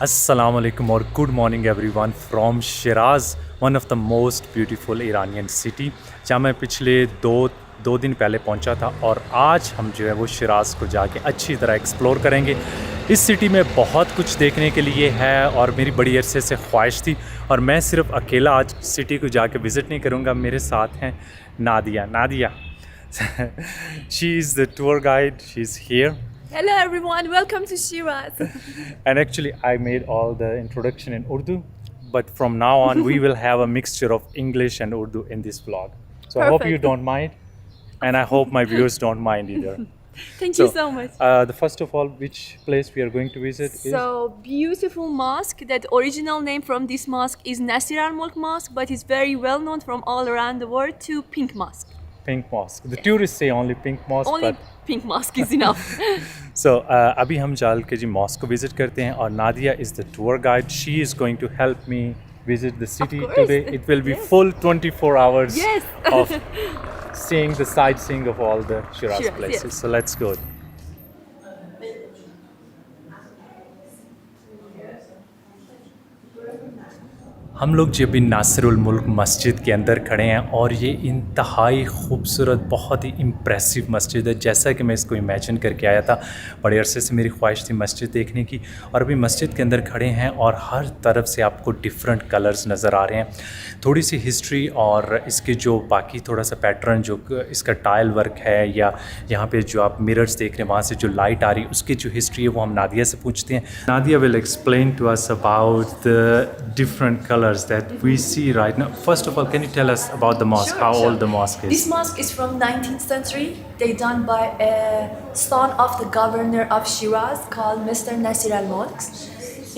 Assalamu alaikum or good morning everyone from Shiraz, one of the most beautiful Iranian city जहाँ मैं पिछले दो दिन पहले पहुँचा था और आज हम जो है वो शिराज़ को जाके अच्छी तरह एक्सप्लोर करेंगे। इस सिटी में बहुत कुछ देखने के लिए है और मेरी बड़ी अरसे से ख्वाहिश थी और मैं सिर्फ अकेला आज सिटी को जाके विज़िट नहीं करूँगा, मेरे साथ हैं Nadia she is the tour guide, she is here. Hello everyone, welcome to Shiraz. And actually, I made all the introduction in Urdu, but from now on, we will have a mixture of English and Urdu in this vlog. So I hope you Perfect. don't mind, and I hope my viewers don't mind either. Thank you so much. The first of all, which place we are going to visit is So beautiful mosque. That original name from this mosque is Nasir al-Mulk Mosque, but it's very well known from all around the world to Pink Mosque. Pink Mosque. The tourists say only Pink Mosque, Only but Pink Mosque is enough. so अभी हम जाल के जी mask को visit करते हैं और Nadia is the tour guide. She is going to help me visit the city course. today. It will be Yes. full 24 hours Yes. of seeing the sightseeing of all the Shiraz Shiraz, places. yes. So let's go. हम लोग जब इन नासिरुल मुल्क मस्जिद के अंदर खड़े हैं और ये इंतहाई खूबसूरत, बहुत ही इम्प्रेसिव मस्जिद है। जैसा कि मैं इसको इमेजिन करके आया था, बड़े अरसे से मेरी ख्वाहिश थी मस्जिद देखने की और अभी मस्जिद के अंदर खड़े हैं और हर तरफ से आपको डिफरेंट कलर्स नज़र आ रहे हैं। थोड़ी सी हिस्ट्री और इसके जो बाकी थोड़ा सा पैटर्न जो इसका टाइल वर्क है या यहाँ पे जो आप मिरर्स देख रहे हैं वहाँ से जो लाइट आ रही है उसकी जो हिस्ट्री है वो हम नादिया से पूछते हैं। Nadia will explain to us about the different colours that we see right now. First of all, can you tell us about the mosque? Sure, How sure. old the mosque is? This mosque is from 19th century. They done by a son of the governor of Shiraz called Mr. Nasir al-Mulk.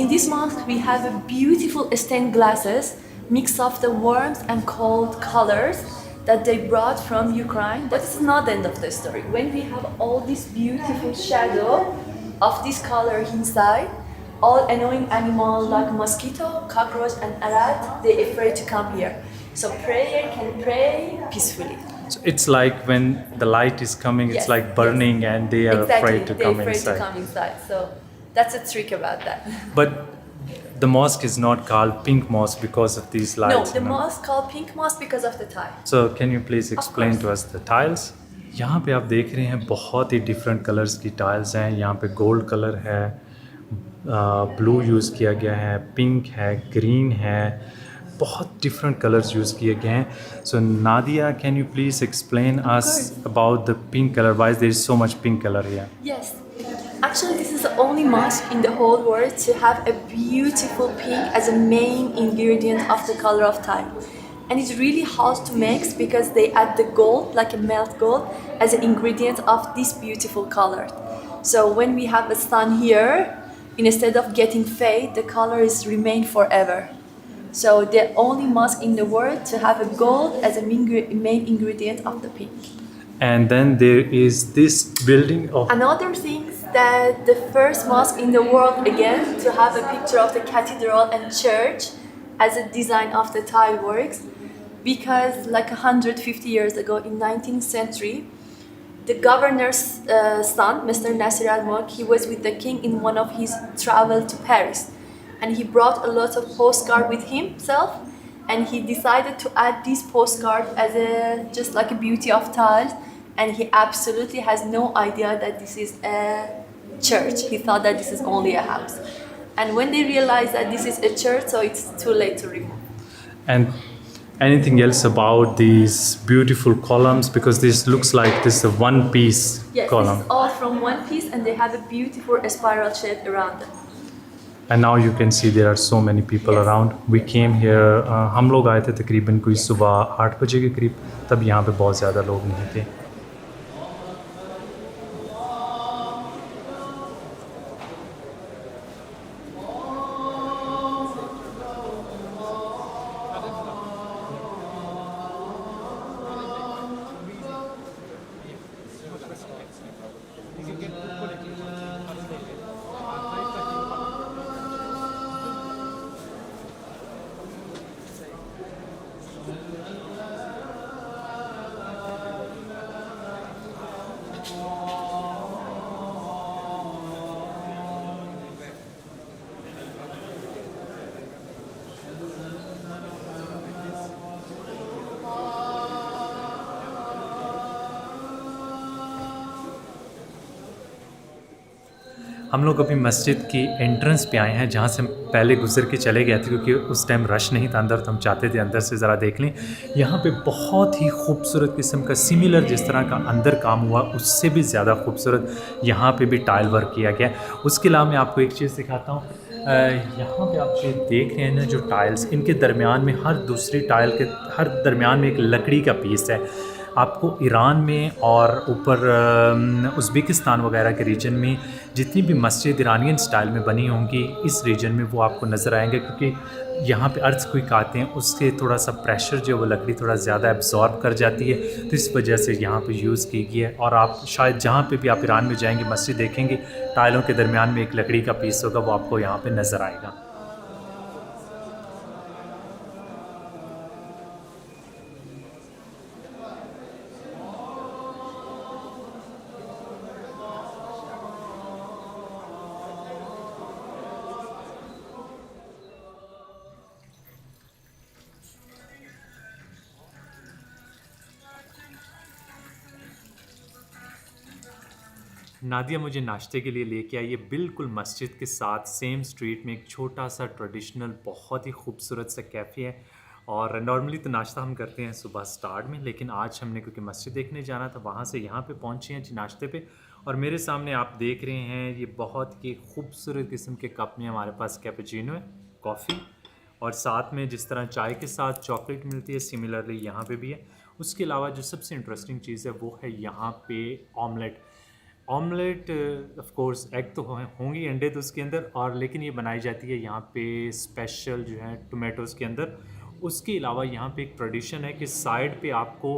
In this mosque, we have a beautiful stained glasses, mix of the warm and cold colors that they brought from Ukraine. But it's not the end of the story. When we have all this beautiful shadow of this color inside, all annoying animals like mosquito, cockroach and rat, they're afraid to come here. So prayer can pray peacefully. So it's like when the light is coming, Yes, it's like burning and they are Exactly, afraid to they're come afraid inside. to come inside. So that's a trick about that. But the mosque is not called Pink Mosque because of these No, lights. the mosque called Pink Mosque because of the tile. So can you please explain course. to us the tiles? यहाँ पे आप देख रहे हैं बहुत ही different colours की tiles हैं। यहाँ पे गोल्ड कलर है, ब्लू यूज़ किया गया है, पिंक है, ग्रीन है, बहुत डिफरेंट कलर्स यूज़ किए गए हैं। So Nadia, can you please explain us about the pink colour, why there is so much pink colour here? Yes. Actually, this is the only mosque in the whole world to have a beautiful pink as a main ingredient of the color of tile. And it's really hard to mix because they add the gold, like a melt gold, as an ingredient of this beautiful color. So when we have a sun here, instead of getting fade, the color is remain forever. So the only mosque in the world to have a gold as a main ingredient of the pink. And then there is this building of Another thing is that the first mosque in the world again to have a picture of the cathedral and church as a design of the tile works, because like 150 years ago in 19th century, the governor's son, Mr. Nasir al-Mulk, he was with the king in one of his travel to Paris, and he brought a lot of postcard with himself, and he decided to add this postcard as a just like a beauty of tiles, and he absolutely has no idea that this is a church. He thought that this is only a house, and when they realized that this is a church, so it's too late to remove. and anything else about these beautiful columns, because this looks like this is a one piece Yes, column. this is all from one piece, and they have a beautiful spiral shape around them. And now you can see there are so many people Yes. around. We came here, हम लोग आए थे तकरीबन कोई सुबह 8 बजे के करीब, तब यहाँ पे बहुत ज़्यादा लोग नहीं थे। हम लोग अभी मस्जिद की एंट्रेंस पे आए हैं, जहाँ से हम पहले गुजर के चले गए थे क्योंकि उस टाइम रश नहीं था अंदर, तो हम चाहते थे अंदर से ज़रा देख लें। यहाँ पे बहुत ही खूबसूरत किस्म का सिमिलर जिस तरह का अंदर काम हुआ उससे भी ज़्यादा खूबसूरत यहाँ पे भी टाइल वर्क किया गया। उसके अलावा मैं आपको एक चीज़ दिखाता हूँ। यहाँ पे आप जो देख रहे हैं ना, जो टाइल्स, इनके दरमियान में हर दूसरी टाइल के हर दरमियान में एक लकड़ी का पीस है। आपको ईरान में और ऊपर उज़्बेकिस्तान वगैरह के रीजन में जितनी भी मस्जिद ईरानियन स्टाइल में बनी होंगी, इस रीजन में वो आपको नज़र आएंगे, क्योंकि यहाँ पे अर्थक्वेक आते हैं, उससे थोड़ा सा प्रेशर जो वो लकड़ी थोड़ा ज़्यादा एब्जॉर्ब कर जाती है, तो इस वजह से यहाँ पे यूज़ की गई है। और आप शायद जहाँ पे भी आप ईरान में जाएंगे मस्जिद देखेंगे, टाइलों के दरमियान में एक लकड़ी का पीस होगा, वो आपको यहाँ पे नज़र आएगा। नादिया मुझे नाश्ते के लिए लेके आई है बिल्कुल मस्जिद के साथ सेम स्ट्रीट में एक छोटा सा ट्रेडिशनल बहुत ही खूबसूरत सा कैफ़े है। और नॉर्मली तो नाश्ता हम करते हैं सुबह स्टार्ट में, लेकिन आज हमने क्योंकि मस्जिद देखने जाना था, वहाँ से यहाँ पे पहुँचे हैं जी नाश्ते पे। और मेरे सामने आप देख रहे हैं ये बहुत ही खूबसूरत किस्म के कप में हमारे पास कैपेचिनो है, कॉफ़ी, और साथ में जिस तरह चाय के साथ चॉकलेट मिलती है सिमिलरली यहाँ पे भी है। उसके अलावा जो सबसे इंटरेस्टिंग चीज़ है वो है यहाँ पे omelette. Omelette of course egg तो होंगी, अंडे तो उसके अंदर, और लेकिन ये बनाई जाती है यहाँ पे स्पेशल जो है टोमेटोज़ के अंदर। उसके अलावा यहाँ पे एक ट्रेडिशन है कि साइड पे आपको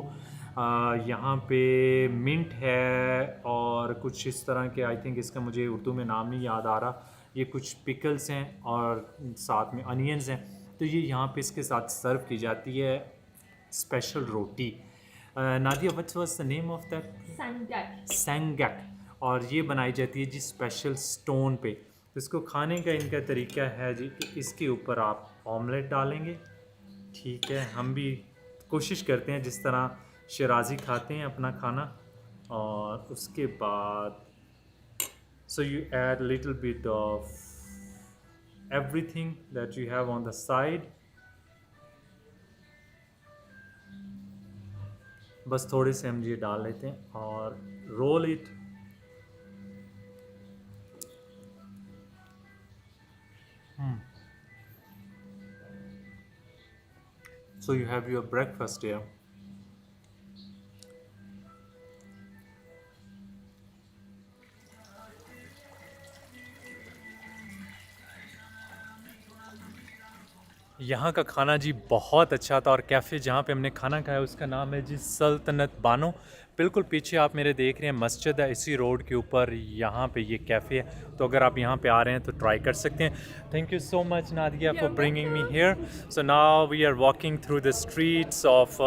यहाँ पे मिंट है और कुछ इस तरह के, आई थिंक इसका मुझे उर्दू में नाम नहीं याद आ रहा, ये कुछ पिकल्स हैं और साथ में अनियंस हैं, तो ये यहाँ पे इसके साथ सर्व की जाती है special roti. Nadia, what was the name of that? Sangak. सेंगक। और ये बनाई जाती है जी स्पेशल स्टोन पे। तो इसको खाने का इनका तरीका है जी कि इसके ऊपर आप ऑमलेट डालेंगे, ठीक है, हम भी कोशिश करते हैं जिस तरह शराजी खाते हैं अपना खाना, और उसके बाद so you add little bit of everything that you have on the side. बस थोड़े से हम ये डाल लेते हैं और roll it. So you have your breakfast here. यहाँ का खाना जी बहुत अच्छा था, और कैफ़े जहाँ पे हमने खाना खाया उसका नाम है जी सल्तनत बानो। बिल्कुल पीछे आप मेरे देख रहे हैं मस्जिद है, इसी रोड के ऊपर यहाँ पे ये कैफ़े है, तो अगर आप यहाँ पे आ रहे हैं तो ट्राई कर सकते हैं। Thank you so much Nadia for bringing me here. So now we are walking through the streets of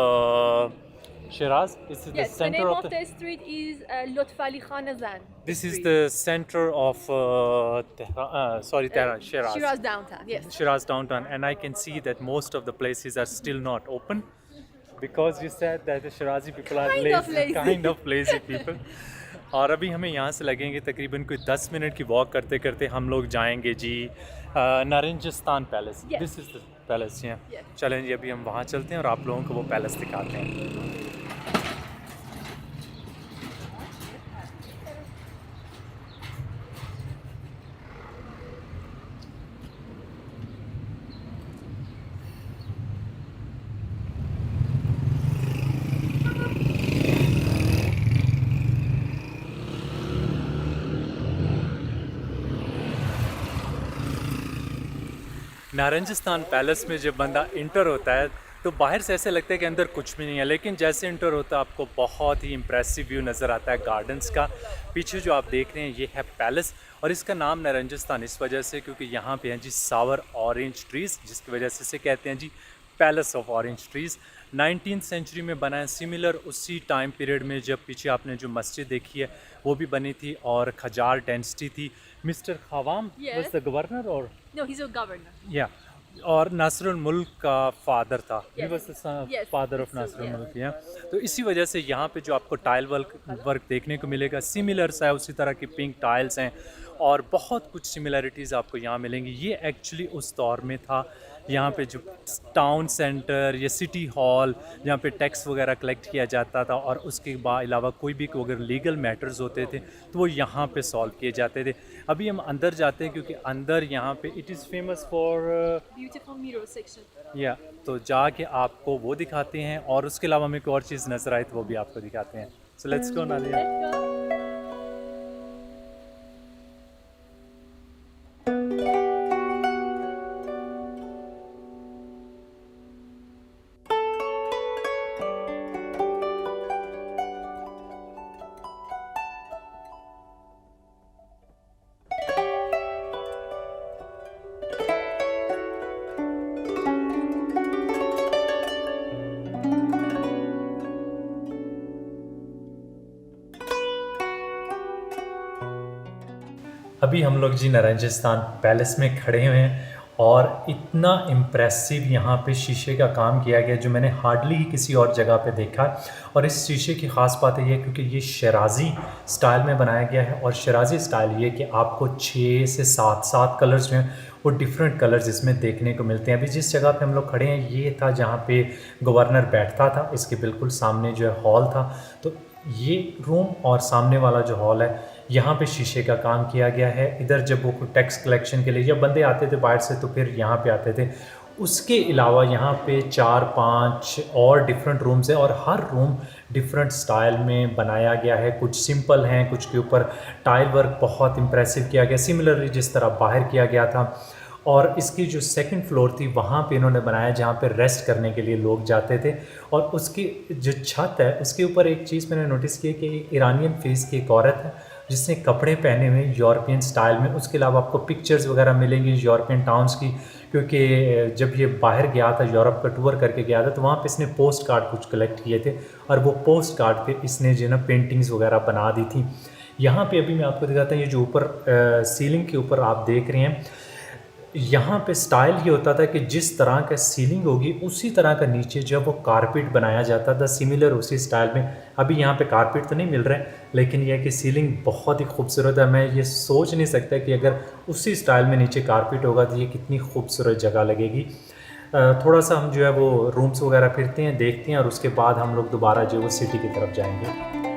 Shiraz. This is Yes, the the center name of of the. the street is Lutf Ali Khan Azan. This is Street. the center of Tehran, Tehran, Shiraz. Shiraz downtown, yes. Shiraz downtown, and I can see that most of the places are still not open because you said that the Shirazi people are Kind of lazy. kind of lazy people. और अभी हमें यहाँ से लगेंगे तकरीबन कोई 10 minute की walk करते करते हम लोग जाएंगे जी Narenjestan palace. Yes. This is the palace. यहाँ Yes. चलें जी, अभी हम वहाँ चलते हैं और आप लोगों को वो पैलेस दिखाते हैं। नारंजस्तान पैलेस में जब बंदा इंटर होता है तो बाहर से ऐसे लगता है कि अंदर कुछ भी नहीं है, लेकिन जैसे इंटर होता है आपको बहुत ही इम्प्रेसिव व्यू नज़र आता है गार्डन्स का। पीछे जो आप देख रहे हैं ये है पैलेस, और इसका नाम नारंजस्तान इस वजह से क्योंकि यहाँ पे हैं जी सावर ऑरेंज ट्रीज़, जिसकी वजह से इसे कहते हैं जी palace of orange trees. 19th century में बना है, सिमिलर उसी टाइम पीरियड में जब पीछे आपने जो मस्जिद देखी है वो भी बनी थी, और खजार डेंसिटी थी। मिस्टर खवाम वाज द गवर्नर, और No, he's a governor. या और नासरुल मुल्क का फादर था, ही Yes. Was the Yes. Father of So, Nasrul yeah. मुल्क। या तो इसी वजह से यहाँ पे जो आपको टाइल वर्क देखने को मिलेगा सिमिलर सा है, उसी तरह की पिंक टाइल्स हैं, और बहुत कुछ सिमिलरिटीज़ आपको यहाँ मिलेंगी। ये एक्चुअली उस दौर में था, यहाँ पे जो टाउन सेंटर या सिटी हॉल जहाँ पे टैक्स वगैरह कलेक्ट किया जाता था, और उसके अलावा कोई भी अगर लीगल मैटर्स होते थे तो वो यहाँ पे सॉल्व किए जाते थे। अभी हम अंदर जाते हैं क्योंकि अंदर यहाँ पे it is famous for Beautiful mirror section. या, तो जाके आपको वो दिखाते हैं, और उसके अलावा हमें कोई और चीज़ नज़र आए तो वो भी आपको दिखाते हैं। So let's go Nadia. Let's go. अभी हम लोग जी नारंजस्तान पैलेस में खड़े हुए हैं, और इतना इम्प्रेसिव यहाँ पे शीशे का काम किया गया जो मैंने हार्डली ही किसी और जगह पे देखा। और इस शीशे की ख़ास बात ये है क्योंकि ये शराजी स्टाइल में बनाया गया है, और शराजी स्टाइल ये कि आपको 6 से 7 कलर्स जो हैं वो डिफरेंट कलर्स इसमें देखने को मिलते हैं। अभी जिस जगह पे हम लोग खड़े हैं ये था जहाँ पे गवर्नर बैठता था, इसके बिल्कुल सामने जो है हॉल था। तो ये रूम और सामने वाला जो हॉल है यहाँ पे शीशे का काम किया गया है। इधर जब वो टैक्स कलेक्शन के लिए जब बंदे आते थे बाहर से तो फिर यहाँ पे आते थे। उसके अलावा यहाँ पे 4-5 और डिफरेंट रूम्स हैं, और हर रूम डिफरेंट स्टाइल में बनाया गया है। कुछ सिंपल हैं, कुछ के ऊपर टाइल वर्क बहुत इम्प्रेसिव किया गया, सिमिलरली जिस तरह बाहर किया गया था। और इसकी जो सेकंड फ्लोर थी वहाँ पे इन्होंने बनाया जहाँ पे रेस्ट करने के लिए लोग जाते थे। और उसकी जो छत है उसके ऊपर एक चीज़ मैंने नोटिस की कि एक ईरानियन फेस की एक औरत है जिसने कपड़े पहने हुए यूरोपियन स्टाइल में। उसके अलावा आपको पिक्चर्स वगैरह मिलेंगी यूरोपियन टाउन्स की, क्योंकि जब ये बाहर गया था यूरोप का टूर करके गया था तो वहाँ पे इसने पोस्ट कार्ड कुछ कलेक्ट किए थे, और वो पोस्ट कार्ड पे इसने जो है ना पेंटिंग्स वगैरह बना दी थी। यहाँ पे अभी मैं आपको दिखाता हूँ, ये जो ऊपर सीलिंग के ऊपर आप देख रहे हैं, यहाँ पे स्टाइल ये होता था कि जिस तरह का सीलिंग होगी उसी तरह का नीचे जो वो कारपेट बनाया जाता था, सिमिलर उसी स्टाइल में। अभी यहाँ पे कारपेट तो नहीं मिल रहा है, लेकिन यह कि सीलिंग बहुत ही खूबसूरत है। मैं ये सोच नहीं सकता कि अगर उसी स्टाइल में नीचे कारपेट होगा तो ये कितनी खूबसूरत जगह लगेगी। थोड़ा सा हम जो है वो रूम्स वगैरह फिरते हैं, देखते हैं, और उसके बाद हम लोग दोबारा जो है वो सिटी की तरफ जाएंगे।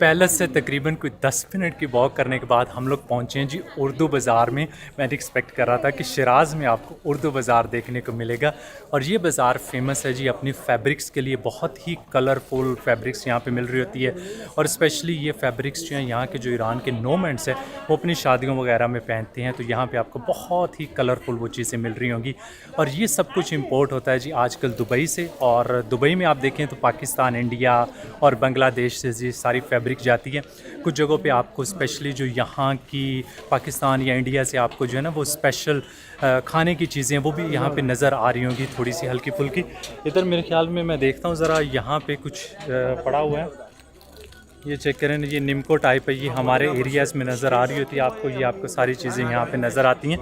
पैलेस से तकरीबन कोई 10 मिनट की वॉक करने के बाद हम लोग पहुँचे हैं जी उर्दू बाज़ार में। मैंने एक्सपेक्ट कर रहा था कि शिराज़ में आपको उर्दू बाज़ार देखने को मिलेगा, और ये बाज़ार फेमस है जी अपनी फैब्रिक्स के लिए। बहुत ही कलरफुल फैब्रिक्स यहाँ पे मिल रही होती है, और स्पेशली ये फैब्रिक्स जो हैं यहाँ के जो ईरान के नोमैंड्स हैं वो अपनी शादियों वगैरह में पहनते हैं। तो यहाँ पर आपको बहुत ही कलरफुल वो चीज़ें मिल रही होंगी, और ये सब कुछ इम्पोर्ट होता है जी आजकल दुबई से। और दुबई में आप देखें तो पाकिस्तान, इंडिया और बांग्लादेश से जी सारी फैब्रिक जाती है। कुछ जगहों पे आपको स्पेशली जो यहाँ की पाकिस्तान या इंडिया से आपको जो है ना वो स्पेशल खाने की चीज़ें वो भी यहाँ पे नज़र आ रही होंगी, थोड़ी सी हल्की फुल्की। इधर मेरे ख्याल में मैं देखता हूँ ज़रा, यहाँ पे कुछ पड़ा हुआ है, ये चेक करें, ये निम्को टाइप है, ये हमारे एरियाज़ में नज़र आ रही होती है आपको। ये आपको सारी चीज़ें यहाँ पे नज़र आती हैं।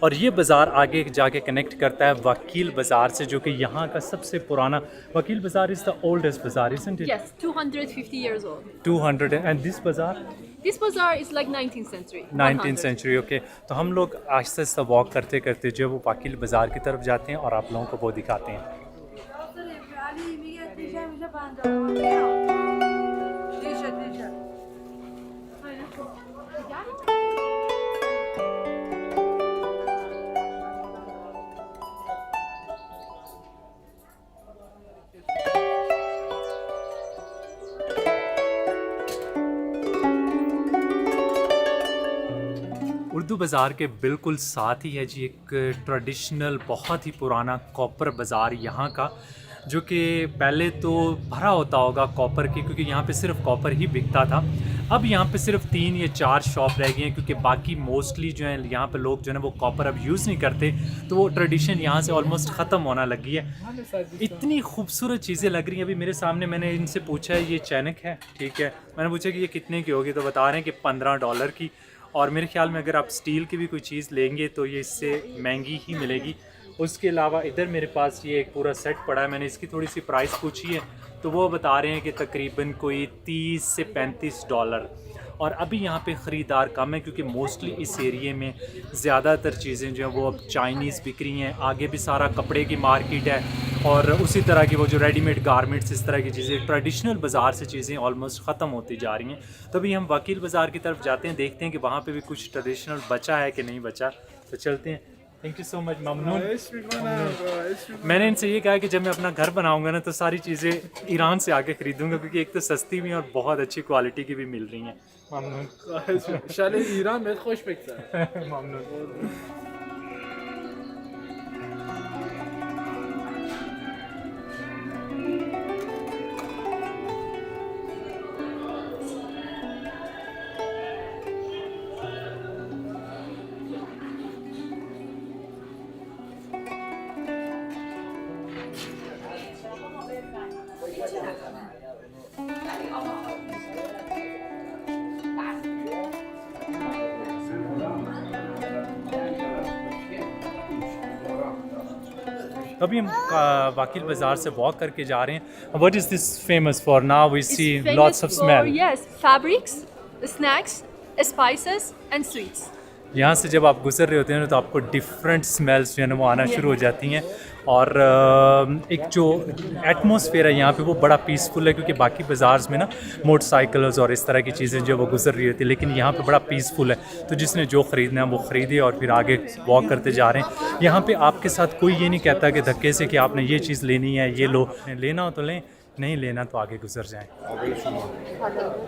और ये बाज़ार आगे जाके कनेक्ट करता है वकील बाज़ार से, जो कि यहाँ का सबसे पुराना वकील बाज़ार इज़ द ओल्डेस्ट बाज़ार, isn't it? Yes, 250 years old. 200 and this बाज़ार This bazaar is like 19th century. 19th century, okay. तो हम लोग आहिस्ता आहिस्ता वॉक करते करते जो वो वकील बाज़ार की तरफ जाते हैं, और आप लोगों को वो दिखाते हैं। उर्दू उर्दू बाज़ार के बिल्कुल साथ ही है जी एक ट्रेडिशनल बहुत ही पुराना कॉपर बाज़ार यहाँ का, जो कि पहले तो भरा होता होगा कॉपर की, क्योंकि यहाँ पे सिर्फ कॉपर ही बिकता था। अब यहाँ पे सिर्फ 3 या 4 शॉप रह गई हैं, क्योंकि बाकी मोस्टली जो है यहाँ पे लोग जो है ना वो कॉपर अब यूज़ नहीं करते, तो वो ट्रेडिशन यहाँ से ऑलमोस्ट ख़त्म होना लगी है। इतनी खूबसूरत चीज़ें लग रही हैं। अभी मेरे सामने मैंने इनसे पूछा है, ये चैनक है, ठीक है, मैंने पूछा कि ये कितने की होगी, तो बता रहे हैं कि $15 की। और मेरे ख्याल में अगर आप स्टील की भी कोई चीज़ लेंगे तो ये इससे महंगी ही मिलेगी। उसके अलावा इधर मेरे पास ये एक पूरा सेट पड़ा है, मैंने इसकी थोड़ी सी प्राइस पूछी है, तो वो बता रहे हैं कि तकरीबन कोई $30 से $35। और अभी यहाँ पे ख़रीदार कम है, क्योंकि मोस्टली इस एरिए में ज़्यादातर चीज़ें जो हैं वो अब चाइनीज़ बिक रही हैं। आगे भी सारा कपड़े की मार्केट है, और उसी तरह की वो जो रेडीमेड गारमेंट्स, इस तरह की चीज़ें, ट्रेडिशनल बाज़ार से चीज़ें ऑलमोस्ट ख़त्म होती जा रही हैं। तो अभी हम वकील बाज़ार की तरफ जाते हैं, देखते हैं कि वहाँ पे भी कुछ ट्रेडिशनल बचा है कि नहीं बचा, तो चलते हैं। Thank you so much, Mamnoon. मैंने इनसे ये कहा कि जब मैं अपना घर बनाऊंगा ना, तो सारी चीज़ें ईरान से आके ख़रीदूंगा, क्योंकि एक तो सस्ती भी और बहुत अच्छी क्वालिटी की भी मिल रही हैं। ममनून। शाले ईरान में खुश बिकता है। ममनून। अभी हम वकील बाज़ार से वॉक करके जा रहे हैं। What is this famous for? Now we see lots of smell. Yes, fabrics, snacks, spices and sweets. यहाँ से जब आप गुजर रहे होते हैं ना, तो आपको डिफरेंट स्मेल्स जो है ना वो आना शुरू हो जाती हैं। और एक जो एटमॉस्फेयर है यहाँ पे वो बड़ा पीसफुल है, क्योंकि बाकी बाज़ार्स में ना मोटरसाइकिल्स और इस तरह की चीज़ें जो वो गुजर रही होती है, लेकिन यहाँ पे बड़ा पीसफुल है। तो जिसने जो ख़रीदना है वो ख़रीदे और फिर आगे वॉक करते जा रहे हैं। यहाँ पे आपके साथ कोई ये नहीं कहता कि धक्के से कि आपने ये चीज़ लेनी है, ये लो, लेना हो तो लें, नहीं लेना तो आगे गुजर जाएं।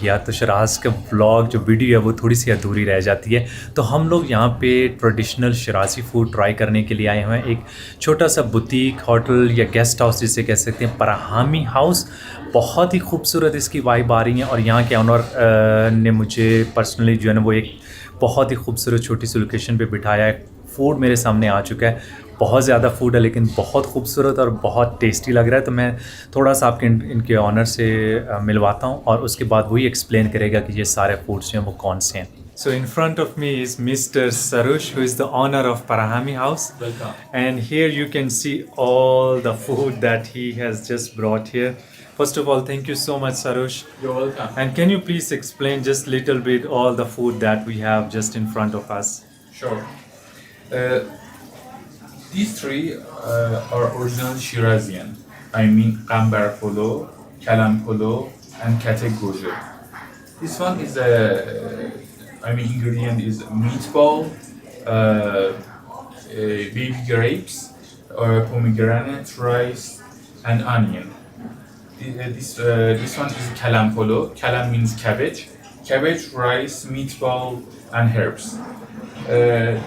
किया तो शराज़ का व्लॉग जो वीडियो है वो थोड़ी सी अधूरी रह जाती है। तो हम लोग यहाँ पे ट्रेडिशनल शराज़ी फ़ूड ट्राई करने के लिए आए हुए हैं। एक छोटा सा बुटीक होटल या गेस्ट हाउस जिसे कह सकते हैं, पराहामी हाउस। बहुत ही खूबसूरत इसकी वाइब आ रही है, और यहाँ के ऑनर ने मुझे पर्सनली जो है ना वो एक बहुत ही खूबसूरत छोटी सी लोकेशन पे बिठाया है। फ़ूड मेरे सामने आ चुका है, बहुत ज़्यादा फ़ूड है, लेकिन बहुत खूबसूरत और बहुत टेस्टी लग रहा है। तो मैं थोड़ा सा आपके इनके ऑनर से मिलवाता हूँ, और उसके बाद वही एक्सप्लेन करेगा कि ये सारे फूड्स जो हैं वो कौन से हैं। So in front of me is Mr. Sarush, who is the owner of Parahami House. Welcome. And here you can see all the food that he has just brought here. First of all, thank you so much, Sarush. You're welcome. And can you please explain just a little bit all the food that we have just in front of us? Sure. These three are original Shirazian. I mean Qambar polo, Kalam polo, and Kate goje. This one is ingredient is meatball, baby grapes, pomegranate, rice, and onion. This one is Kalam polo. Kalam means cabbage. Cabbage, rice, meatball, and herbs.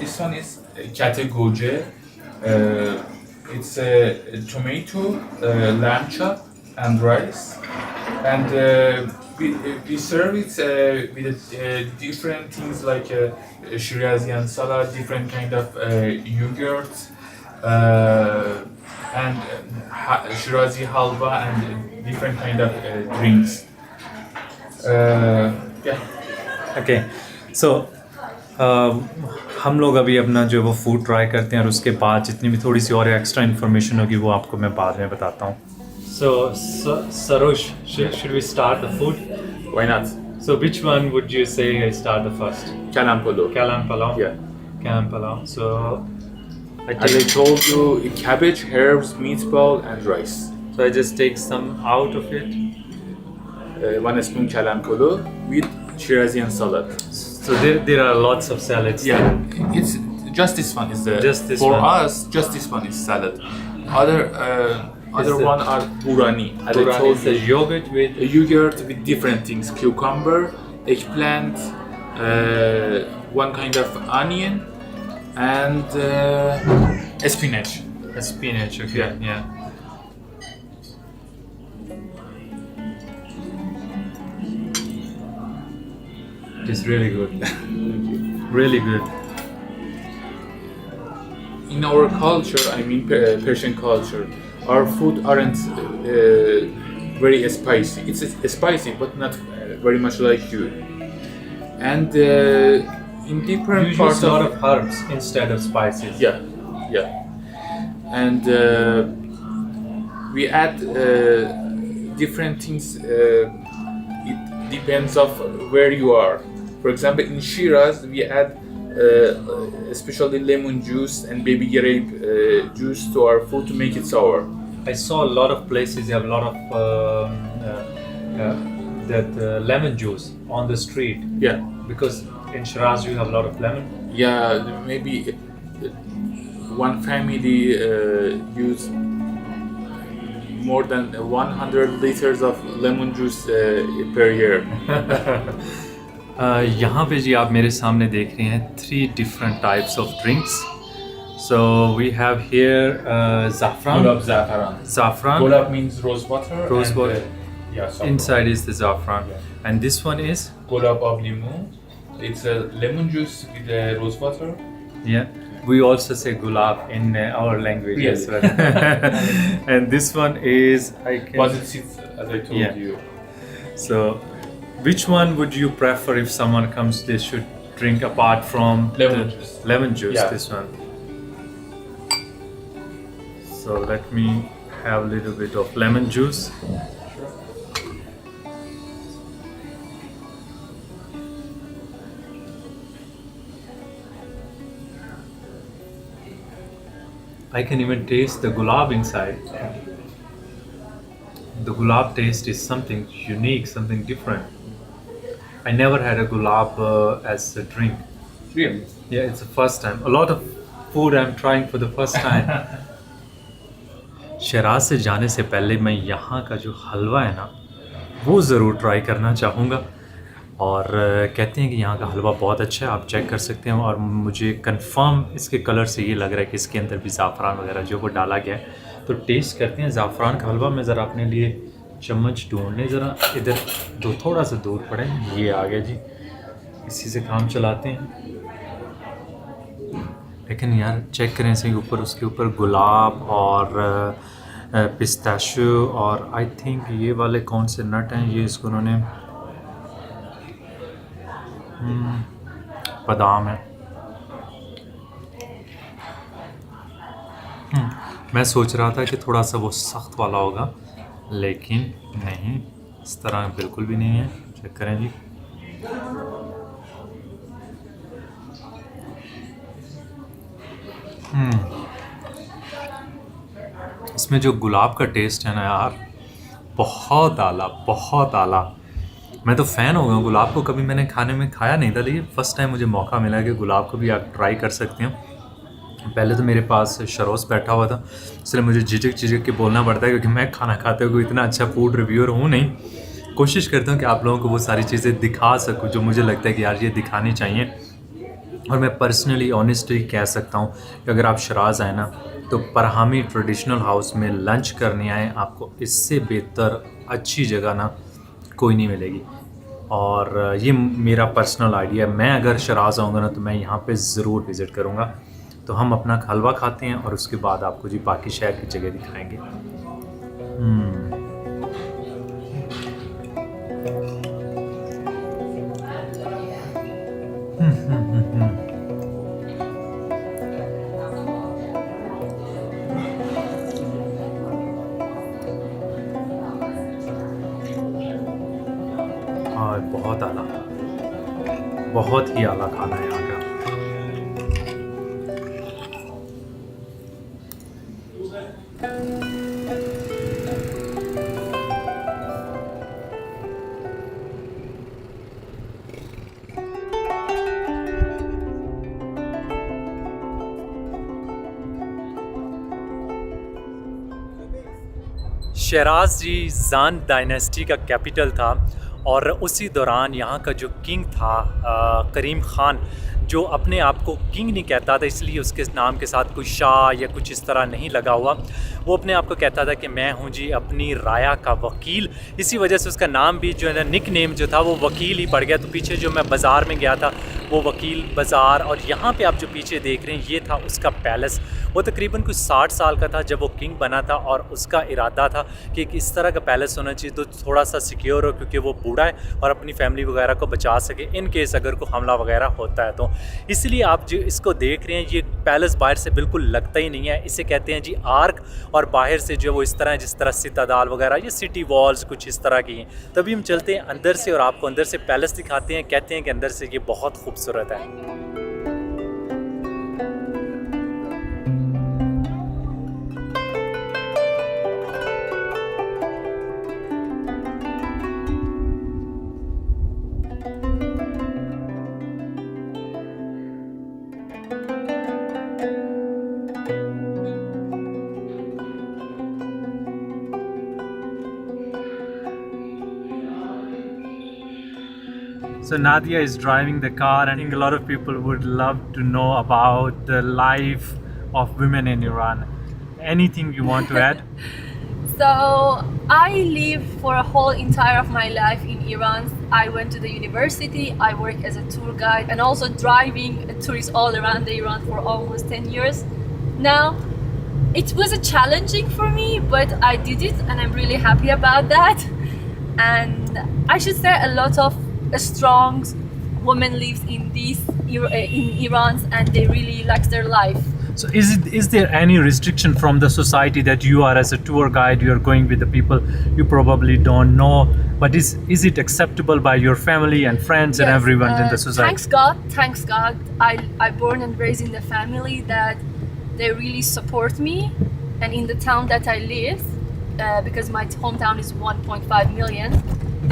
This one is Kate goje. It's tomato, lamb chop, and rice. And we serve it with different things like Shirazian salad, different kind of yogurt, and Shirazi halwa, and different kind of drinks. Yeah. Okay, so हम लोग अभी अपना जो वो food try करते हैं, और उसके बाद जितनी भी थोड़ी सी और एक्स्ट्रा इन्फॉर्मेशन होगी वो आपको मैं बाद में बताता हूँ। So Sarosh, should we start the food? Why not? So which one would you say I start the first? Kalam polo. Kalam Palau? Yeah. Kalam Palau. So As I told you, cabbage, herbs, meatball, and rice. I just take some out of it. 1 spoon kalam polo with Shirazian salad. So there are lots of salads. Yeah, it's just this one is the Just this for one. us. Just this one is salad. Other the- one are burani. As I Burani told is the you, yogurt with a yogurt with different things: cucumber, eggplant, one kind of onion, and spinach. spinach. Okay, yeah. It's really good. Really good. In our culture, I mean Persian culture, our food aren't very spicy. It's spicy, but not very much like you. And in different You parts use a lot of herbs instead of spices. yeah, and we add different things. It depends of where you are. For example, in Shiraz, we add especially lemon juice and baby grape juice to our food to make it sour. I saw a lot of places have a lot of lemon juice on the street Yeah, because in Shiraz you have a lot of lemon. yeah, maybe one family use more than 100 liters of lemon juice per year. यहाँ पे जी आप मेरे सामने देख रहे हैं 3 different types of drinks. So we have here saffron. Gulab zafaran. Saffron. Gulab means rose water. Rose and, water. saffron. Inside is the saffron. Yeah. And this one is Gulab of limon. It's a lemon juice with rose water. yeah. We also say gulab in our language as well. And this one is But it's as I told Yeah. you. So, which one would you prefer if someone comes? They should drink apart from Lemon the juice. Lemon juice. Yeah. This one. So let me have a little bit of lemon juice. I can even taste the gulab inside. The gulab taste is something unique, something different. I never had a gulab as a drink. Really? Yeah, it's the first time. A lot of food I'm trying for the first time. Siraj से जाने से पहले मैं यहाँ का जो हलवा है ना वो ज़रूर ट्राई करना चाहूँगा और कहते हैं कि यहाँ का हलवा बहुत अच्छा है, आप चेक कर सकते हैं। और मुझे कंफर्म इसके कलर से ये लग रहा है कि इसके अंदर भी ज़ाफ़रान वगैरह जो वो डाला गया है। तो टेस्ट करते हैं ज़ाफ़रान का हलवा। मैं ज़रा अपने लिए चम्मच ढूंढ लें, ज़रा इधर दो थोड़ा सा दूर पड़े। ये आ गया जी, इसी से काम चलाते हैं। लेकिन यार चेक करें इसके ऊपर, उसके ऊपर गुलाब और पिस्ताशियो और आई थिंक ये वाले कौन से नट हैं, ये इसको उन्होंने बादाम है। मैं सोच रहा था कि थोड़ा सा वो सख्त वाला होगा, लेकिन नहीं, इस तरह बिल्कुल भी नहीं है। चेक करें जी। इसमें जो गुलाब का टेस्ट है ना यार, बहुत आला, बहुत आला। मैं तो फ़ैन हो गया हूँ गुलाब को। कभी मैंने खाने में खाया नहीं था, लेकिन फ़र्स्ट टाइम मुझे मौका मिला कि गुलाब को भी आप ट्राई कर सकते हो। पहले तो मेरे पास शरोस बैठा हुआ था, इसलिए मुझे झिझक के बोलना पड़ता है, क्योंकि मैं खाना खाते हुए इतना अच्छा फूड रिव्यूअर हूँ नहीं। कोशिश करता हूँ कि आप लोगों को वो सारी चीज़ें दिखा सकूँ जो मुझे लगता है कि यार ये दिखानी चाहिए। और मैं पर्सनली ऑनेस्टली कह सकता हूँ कि अगर आप शिराज़ आए ना तो परहामी ट्रेडिशनल हाउस में लंच करने आए, आपको इससे बेहतर अच्छी जगह ना कोई नहीं मिलेगी। और ये मेरा पर्सनल आइडिया है। मैं अगर शिराज़ आऊँगा ना तो मैं यहाँ पे ज़रूर विज़िट करूँगा। तो हम अपना हलवा खाते हैं और उसके बाद आपको जी बाकी शहर की जगह दिखाएंगे। हाँ, बहुत आला, बहुत ही आला खाना है यहाँ का। शिराज जी ज़ान डायनेस्टी का कैपिटल था और उसी दौरान यहाँ का जो किंग था करीम ख़ान, जो अपने आप को किंग नहीं कहता था, इसलिए उसके नाम के साथ कोई शाह या कुछ इस तरह नहीं लगा हुआ। वो अपने आप को कहता था कि मैं हूँ जी अपनी राया का वकील। इसी वजह से उसका नाम भी जो है ना, निक नेम जो था वो वकील ही पड़ गया। तो पीछे जो मैं बाज़ार में गया था वो वकील बाज़ार, और यहाँ पे आप जो पीछे देख रहे हैं ये था उसका पैलेस। वो तकरीबन कुछ 60 साल का था जब वो किंग बना था, और उसका इरादा था कि एक इस तरह का पैलेस होना चाहिए तो थोड़ा सा सिक्योर हो, क्योंकि वो बूढ़ा है और अपनी फैमिली वगैरह को बचा सके इन केस अगर कोई हमला वगैरह होता है तो। इसलिए आप जो इसको देख रहे हैं ये पैलेस बाहर से बिल्कुल लगता ही नहीं है। इसे कहते हैं जी आर्क, और बाहर से जो वो इस तरह जिस तरह सितादाल वगैरह या सिटी वॉल्स कुछ इस तरह की हैं। तभी हम चलते हैं अंदर से और आपको अंदर से पैलेस दिखाते हैं। कहते हैं कि अंदर से ये बहुत खूबसूरत है। So Nadia is driving the car, and I think a lot of people would love to know about the life of women in Iran. Anything you want to add? So I lived for a whole entire of my life in Iran. I went to the university, I worked as a tour guide and also driving tourists all around the Iran for almost 10 years. Now, it was a challenging for me, but I did it and I'm really happy about that. And I should say a lot of strong women lives in Iran and they really like their life. So is there any restriction from the society that you are as a tour guide, you are going with the people you probably don't know, but is it acceptable by your family and friends and Yes, everyone in the society? Thanks God. I born and raised in the family that they really support me, and in the town that I live, because my hometown is 1.5 million,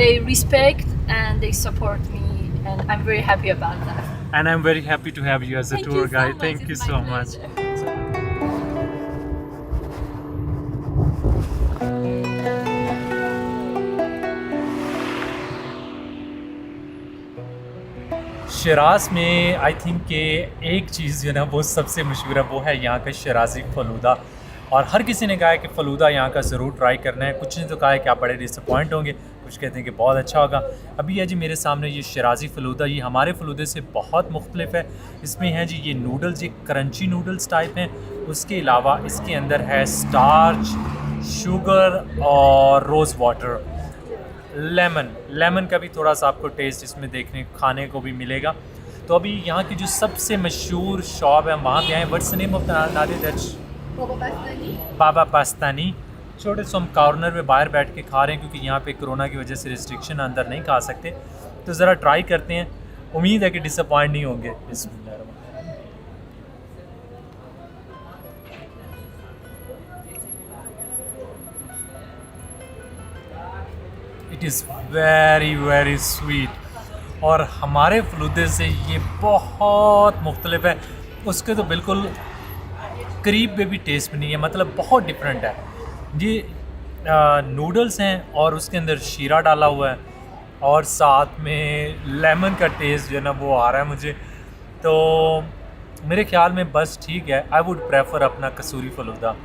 they respect and they support me, and I'm very happy about that. And I'm very happy to have you as a Thank tour you so guide. much. Thank you It's so my much. pleasure. Siraj में I think कि एक चीज़ जो है ना वो सबसे मशहूर है, वो है यहाँ का शराजी फ़लूदा। और हर किसी ने कहा है कि फ़लूदा यहाँ का ज़रूर ट्राई करना है। कुछ ने तो कहा है कि आप बड़े डिसअपॉइंट होंगे, कुछ कहते हैं कि बहुत अच्छा होगा। अभी है जी मेरे सामने ये शराजी फ़लूदा, ये हमारे फ़लूदे से बहुत मुख्तलिफ है। इसमें है जी ये नूडल्स, ये क्रंची नूडल्स टाइप हैं। उसके अलावा इसके अंदर है स्टार्च, शुगर और रोज़ वाटर, लेमन का भी थोड़ा सा आपको टेस्ट इसमें देखने खाने को भी मिलेगा। तो अभी यहाँ की जो सबसे मशहूर शॉप है वहाँ पे आए। What's the name of the बाबा पास्तानी। छोटे से हम कॉर्नर में बाहर बैठ के खा रहे हैं, क्योंकि यहाँ पे कोरोना की वजह से रिस्ट्रिक्शन अंदर नहीं खा सकते। तो ज़रा ट्राई करते हैं, उम्मीद है कि डिसअपॉइंट नहीं होंगे। It is very very sweet, और हमारे फ़लूदे से ये बहुत मुख्तलिफ है। उसके तो बिल्कुल करीब में भी टेस्ट भी नहीं है, मतलब बहुत डिफरेंट है। ये नूडल्स हैं और उसके अंदर शीरा डाला हुआ है, और साथ में लेमन का टेस्ट जो है ना वो आ रहा है मुझे। तो मेरे ख्याल में बस ठीक है। आई वुड प्रेफर अपना कसूरी फ़लूदा।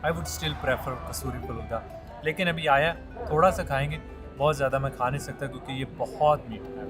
आई वुड स्टिल प्रेफर कसूरी फ़लूदा। लेकिन अभी आया, थोड़ा सा खाएंगे, बहुत ज़्यादा मैं खा नहीं सकता क्योंकि ये बहुत मीठा है।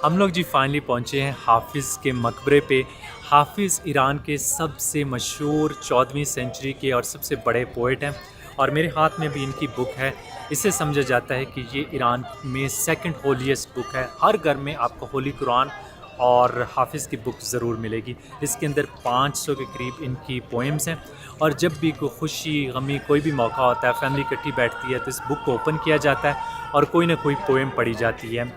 हम लोग जी फाइनली पहुँचे हैं हाफिज़ के मकबरे पे। हाफिज़ ईरान के सबसे मशहूर 14वीं सेंचुरी के और सबसे बड़े पोएट हैं और मेरे हाथ में भी इनकी बुक है। इससे समझा जाता है कि ये ईरान में सेकंड होलीस्ट बुक है। हर घर में आपको होली कुरान और हाफिज़ की बुक ज़रूर मिलेगी। इसके अंदर 500 के करीब इनकी पोएम्स हैं और जब भी कोई खुशी गमी कोई भी मौका होता है, फैमिली इकट्ठी बैठती है तो इस बुक को ओपन किया जाता है और कोई ना कोई पोएम पढ़ी जाती है।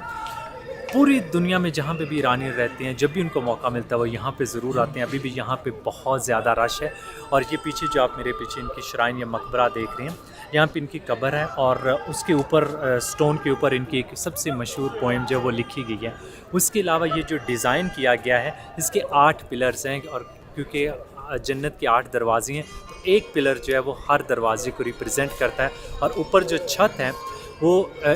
पूरी दुनिया में जहाँ पे भी ईरानी रहते हैं, जब भी उनको मौका मिलता है वो यहाँ पे ज़रूर आते हैं। अभी भी यहाँ पे बहुत ज़्यादा रश है और ये पीछे जो आप मेरे पीछे इनकी श्राइन या मकबरा देख रहे हैं, यहाँ पे इनकी कब्र है और उसके ऊपर स्टोन के ऊपर इनकी एक सबसे मशहूर पोएम जो है वो लिखी गई है। उसके अलावा ये जो डिज़ाइन किया गया है, इसके 8 पिलर्स हैं और क्योंकि जन्नत के 8 दरवाजे हैं तो एक पिलर जो है वो हर दरवाजे को रिप्रेजेंट करता है और ऊपर जो छत है वो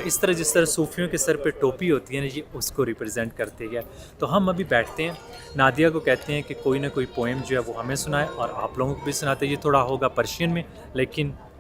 इस तरह जिस तरह सूफियों के सर पे टोपी होती है ना, ये उसको रिप्रेजेंट करती है। तो हम अभी बैठते हैं, नादिया को कहते हैं कि कोई ना कोई पोएम जो है वो हमें सुनाए और आप लोगों को भी सुनाते हैं। ये थोड़ा होगा पर्शियन में, लेकिन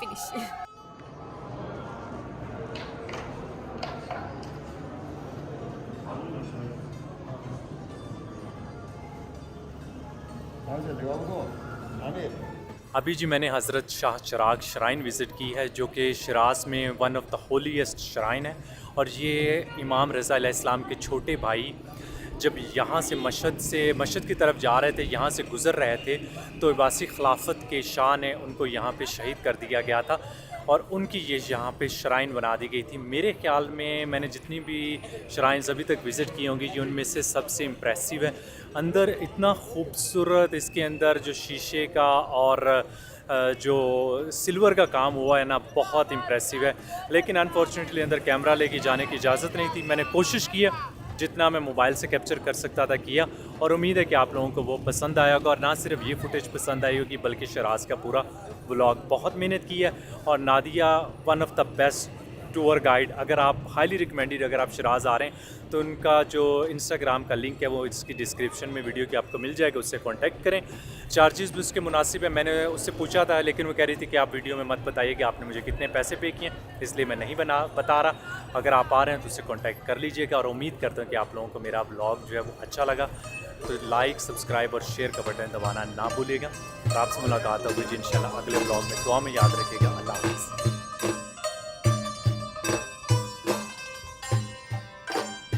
Finish. अभी जी मैंने हज़रत शाह चिराग श्राइन विज़िट की है जो कि शिराज़ में one of the holiest shrine है और ये इमाम रज़ा अलैहिस्सलाम के छोटे भाई जब यहाँ से मशहद की तरफ जा रहे थे, यहाँ से गुज़र रहे थे तो अब्बासी खिलाफत के शाह ने उनको यहाँ पे शहीद कर दिया गया था और उनकी ये यहाँ पे श्राइन बना दी गई थी। मेरे ख़्याल में मैंने जितनी भी श्राइन्स अभी तक विज़िट की होंगी ये उनमें से सबसे इम्प्रेसिव है। अंदर इतना खूबसूरत, इसके अंदर जो शीशे का और जो सिल्वर का काम हुआ है ना, बहुत इम्प्रेसिव है। लेकिन अनफॉर्चुनेटली अंदर कैमरा लेके जाने की इजाज़त नहीं थी। मैंने कोशिश की है, जितना मैं मोबाइल से कैप्चर कर सकता था किया और उम्मीद है कि आप लोगों को वो पसंद आया होगा और ना सिर्फ ये फुटेज पसंद आई होगी बल्कि शिराज़ का पूरा व्लॉग। बहुत मेहनत की है और Nadia one of the best tour guide. अगर आप हाईली रिकमेंडेड, अगर आप शिराज़ आ रहे हैं तो उनका जो इंस्टाग्राम का लिंक है वो इसकी डिस्क्रिप्शन में वीडियो की आपको मिल जाएगा, उससे कांटेक्ट करें। चार्जेस भी उसके मुनासिब है। मैंने उससे पूछा था लेकिन वो कह रही थी कि आप वीडियो में मत बताइए कि आपने मुझे कितने पैसे पे किए, इसलिए मैं नहीं बता रहा। अगर आप आ रहे हैं तो उससे कॉन्टैक्ट कर लीजिएगा और उम्मीद करता हूँ कि आप लोगों को मेरा व्लॉग जो है वो अच्छा लगा। तो लाइक, सब्सक्राइब और शेयर का बटन दबाना ना भूलिएगा और आपसे मुलाकात होगी इंशाल्लाह अगले व्लॉग में। दुआ में याद रखिएगा। अल्लाह हाफ़िज़।